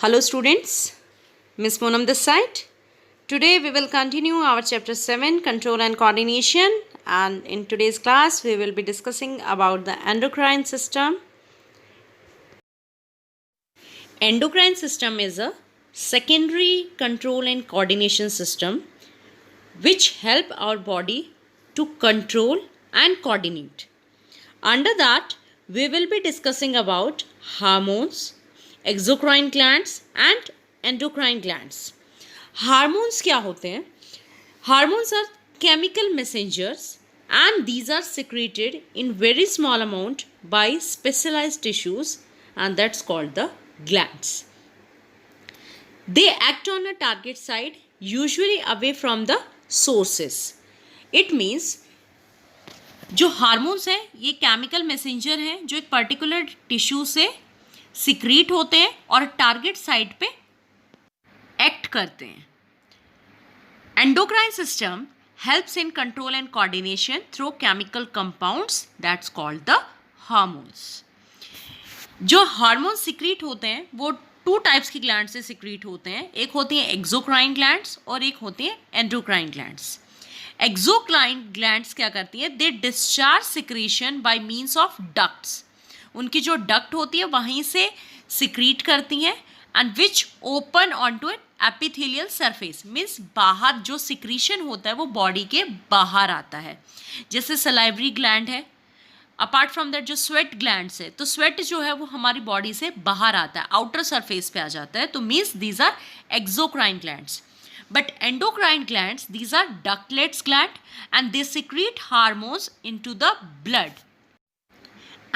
Hello students, Miss Monam this side. Today we will continue our chapter 7 control and coordination, and in today's class we will be discussing about the endocrine system. Endocrine system is a secondary control and coordination system which help our body to control and coordinate. Under that we will be discussing about hormones, exocrine glands and endocrine glands. Hormones क्या होते हैं? Hormones are chemical messengers and these are secreted in very small amount by specialized tissues, and that's called the glands. They act on a target site, usually away from the sources. It means जो hormones हैं ये chemical messenger हैं जो एक particular tissue से secrete होते हैं और टारगेट साइट पे एक्ट करते हैं. Endocrine system helps in control and coordination through chemical compounds that's called the hormones. जो हार्मोन्स सिक्रीट होते हैं वो टू टाइप्स की ग्लैंड से सिक्रीट होते हैं. एक होती हैं एक्सोक्राइन ग्लैंड्स और एक होती हैं एंडोक्राइन ग्लैंड्स. एक्सोक्राइन ग्लैंड्स क्या करती हैं? They discharge secretion by means of ducts. उनकी जो डक्ट होती है वहीं से सिक्रीट करती हैं and which open on to an epithelial surface. Means बाहर जो सिक्रीशन होता है वो बॉडी के बाहर आता है. जैसे सलाइवरी ग्लैंड है, अपार्ट फ्रॉम दैट जो स्वेट ग्लैंड्स है, तो स्वेट जो है वो हमारी बॉडी से बाहर आता है, आउटर सरफेस पे आ जाता है. तो means these are exocrine glands. But endocrine glands, these are ductlets gland and they secrete hormones into the blood.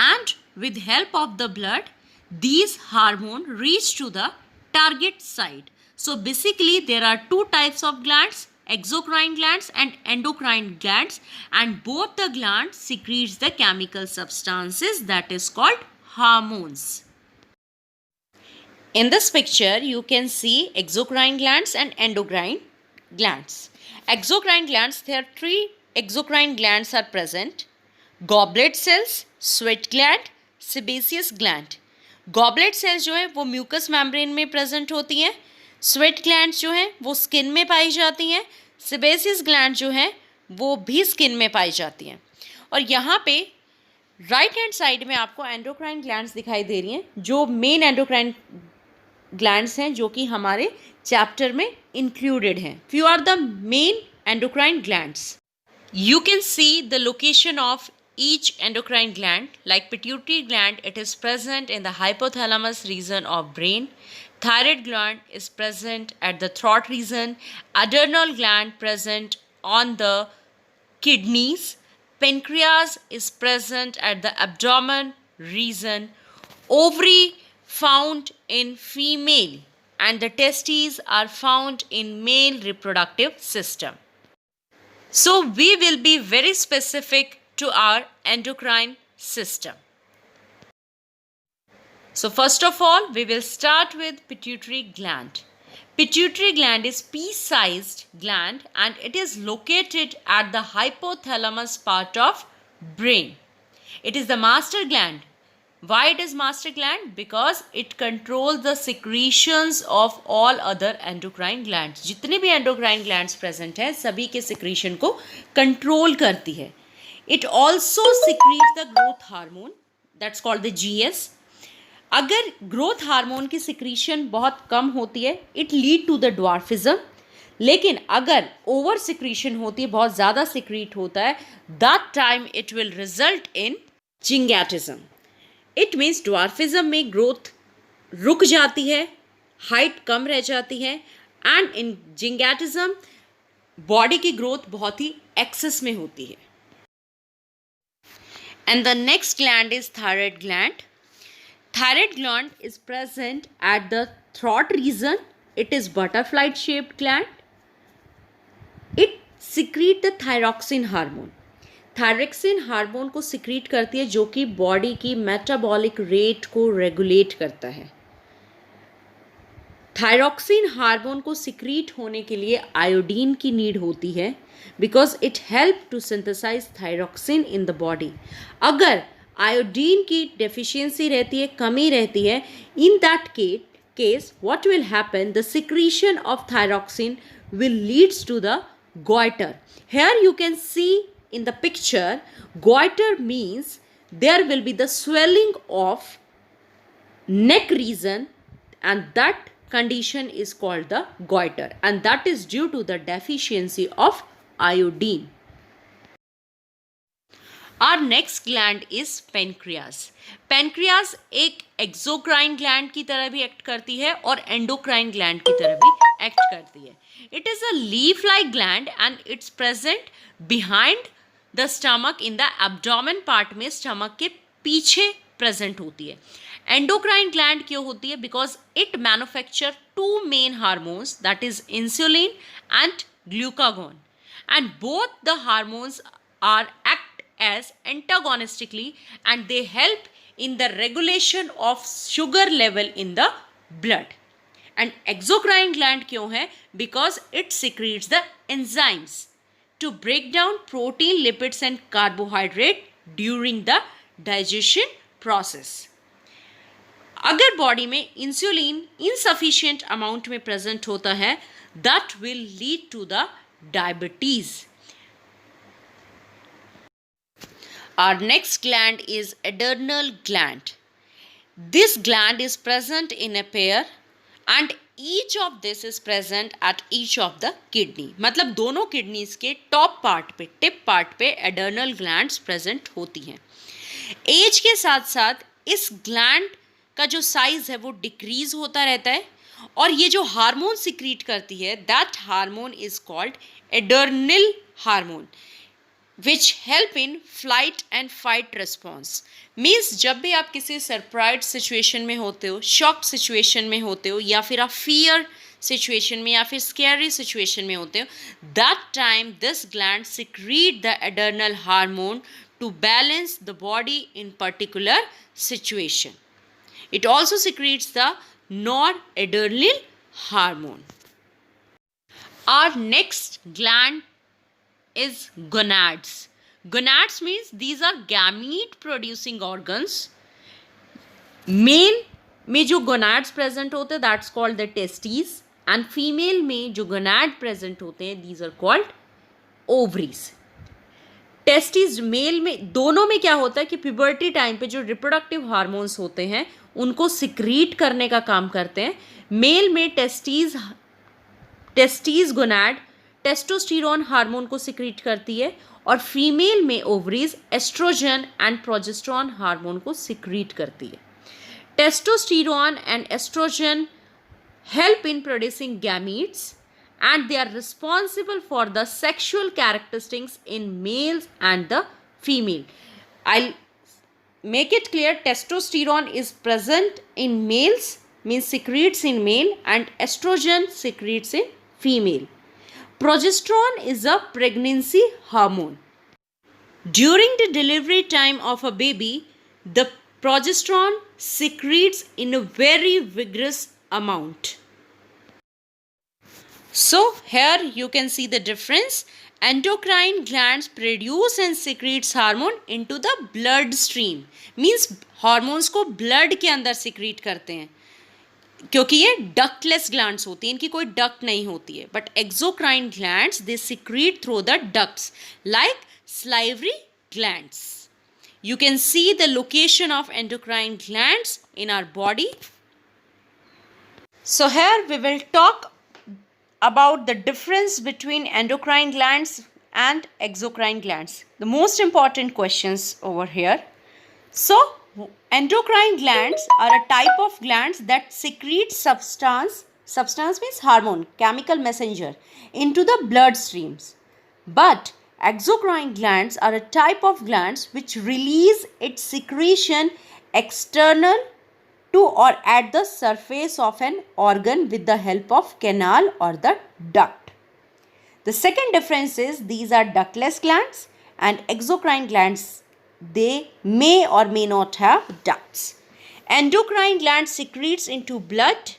And with help of the blood, these hormones reach to the target site. So basically there are two types of glands, exocrine glands and endocrine glands, and both the glands secretes the chemical substances that is called hormones. In this picture, you can see exocrine glands and endocrine glands. Exocrine glands, there are three exocrine glands are present. Goblet cells, sweat gland, sebaceous gland. Goblet cells जो है वो mucous membrane में present होती हैं. Sweat glands जो हैं वो skin में पाई जाती हैं. Sebaceous gland जो है वो भी skin में पाई जाती हैं. और यहाँ पे राइट हैंड साइड में आपको एंडोक्राइन ग्लैंड्स दिखाई दे रही हैं जो मेन एंडोक्राइन ग्लैंड्स हैं जो कि हमारे चैप्टर में इंक्लूडेड हैं. Few are the main endocrine glands. You can see the location of each endocrine gland. Like pituitary gland, it is present in the hypothalamus region of brain. Thyroid gland is present at the throat region. Adrenal gland present on the kidneys. Pancreas is present at the abdomen region. Ovary found in female and the testes are found in male reproductive system. So we will be very specific to our endocrine system. So first of all, we will start with pituitary gland. Pituitary gland is pea-sized gland and it is located at the hypothalamus part of brain. It is the master gland. Why it is master gland? Because it controls the secretions of all other endocrine glands. जितने भी endocrine glands present हैं सभी के secretion को control करती है. It also secretes the growth hormone that's called the GS. अगर growth hormone की सिक्रीशन बहुत कम होती है it lead to the dwarfism. लेकिन अगर ओवर सिक्रीशन होती है, बहुत ज़्यादा सिक्रीट होता है, that time it will result in gigantism. It means dwarfism में ग्रोथ रुक जाती है, हाइट कम रह जाती है, एंड इन जिंगैटिज्म बॉडी की ग्रोथ बहुत ही एक्सेस में होती है. And the next gland is thyroid gland. Thyroid gland is present at the throat region. It is butterfly shaped gland. It secretes the thyroxine hormone. Thyroxine hormone को secrete करती है जो कि बॉडी की metabolic rate को regulate करता है. Thyroxine hormone को सिक्रीट होने के लिए आयोडीन की नीड होती है because it help to synthesise thyroxine in the body. अगर आयोडीन की डेफिशिएंसी रहती है, कमी रहती है, in that case case, what will happen? The secretion of thyroxine will leads to the goiter. Here you can see in the picture, goiter means there will be the swelling of neck region, and that condition is called the goiter, and that is due to the deficiency of iodine. Our next gland is pancreas. Pancreas एक exocrine gland की तरह भी act करती है और endocrine gland की तरह भी एक्ट करती है. It is a leaf-like gland and it's present behind the stomach in the abdomen part में stomach के पीछे present होती है. Endocrine gland क्यों होती है? Because it manufacture two main hormones, that is insulin and glucagon, and both the hormones are act as antagonistically and they help in the regulation of sugar level in the blood. And exocrine gland क्यों है? Because it secretes the enzymes to break down protein, lipids and carbohydrate during the digestion process. अगर body में insulin insufficient amount में present होता है, that will lead to the diabetes. Our next gland is adrenal gland. This gland is present in a pair and each of this is present at each of the kidney. मतलब दोनों kidneys के top part पे, tip part पे adrenal glands present होती हैं. Age के साथ साथ इस gland का जो size है वो decrease होता रहता है और ये जो हार्मोन सिक्रीट करती है, that hormone is called adrenal hormone, which help in flight and fight response. Means जब भी आप किसी सरप्राइज सिचुएशन में होते हो, शॉक सिचुएशन में होते हो या फिर आप फियर सिचुएशन में या फिर स्कैरी सिचुएशन में होते हो, that time this gland secrete the adrenal hormone to balance the body in particular situation. It also secretes the noradrenaline hormone. Our next gland is gonads. Gonads means these are gamete producing organs. Male में जो gonads present होते हैं, that's called the testes, and female में जो gonad present होते हैं, these are called ovaries. Testis male में दोनों में क्या होता है कि प्यूबर्टी टाइम पे जो रिप्रोडक्टिव हार्मोन्स होते हैं उनको सिक्रीट करने का काम करते हैं. मेल में टेस्टिस गोनाड टेस्टोस्टेरोन हार्मोन को सिक्रीट करती है और फीमेल में ovaries oestrogen and progesterone hormone को सिक्रीट करती है. Testosterone and oestrogen help in producing gametes and they are responsible for the sexual characteristics in males and the female. I'll make it clear, testosterone is present in males, means secretes in male, and estrogen secretes in female. Progesterone is a pregnancy hormone. During the delivery time of a baby, the progesterone secretes in a very vigorous amount. So here you can see the difference. Endocrine glands produce and secretes hormone into the blood stream. Means hormones को blood के अंदर secrete करते हैं क्योंकि ये ductless glands होती हैं, इनकी कोई duct नहीं होती है. But exocrine glands they secrete through the ducts like salivary glands. You can see the location of endocrine glands in our body. So here we will talk about the difference between endocrine glands and exocrine glands. The most important questions over here. So endocrine glands are a type of glands that secrete substance means hormone, chemical messenger, into the blood streams. But exocrine glands are a type of glands which release its secretion external to or at the surface of an organ with the help of canal or the duct. The second difference is these are ductless glands and exocrine glands, they may or may not have ducts. Endocrine glands secretes into blood,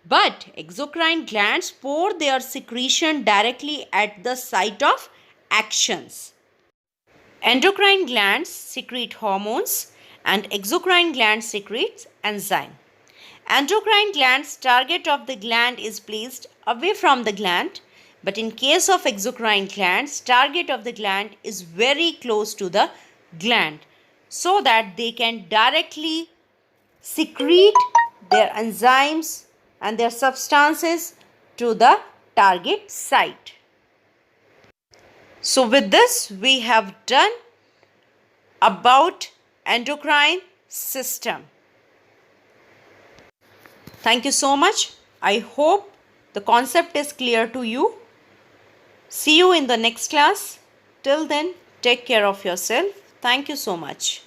but exocrine glands pour their secretion directly at the site of actions. Endocrine glands secrete hormones and exocrine glands secretes enzyme. Endocrine gland's target of the gland is placed away from the gland, but in case of exocrine glands, target of the gland is very close to the gland so that they can directly secrete their enzymes and their substances to the target site. So with this we have done about endocrine system. Thank you so much. I hope the concept is clear to you. See you in the next class. Till then, take care of yourself. Thank you so much.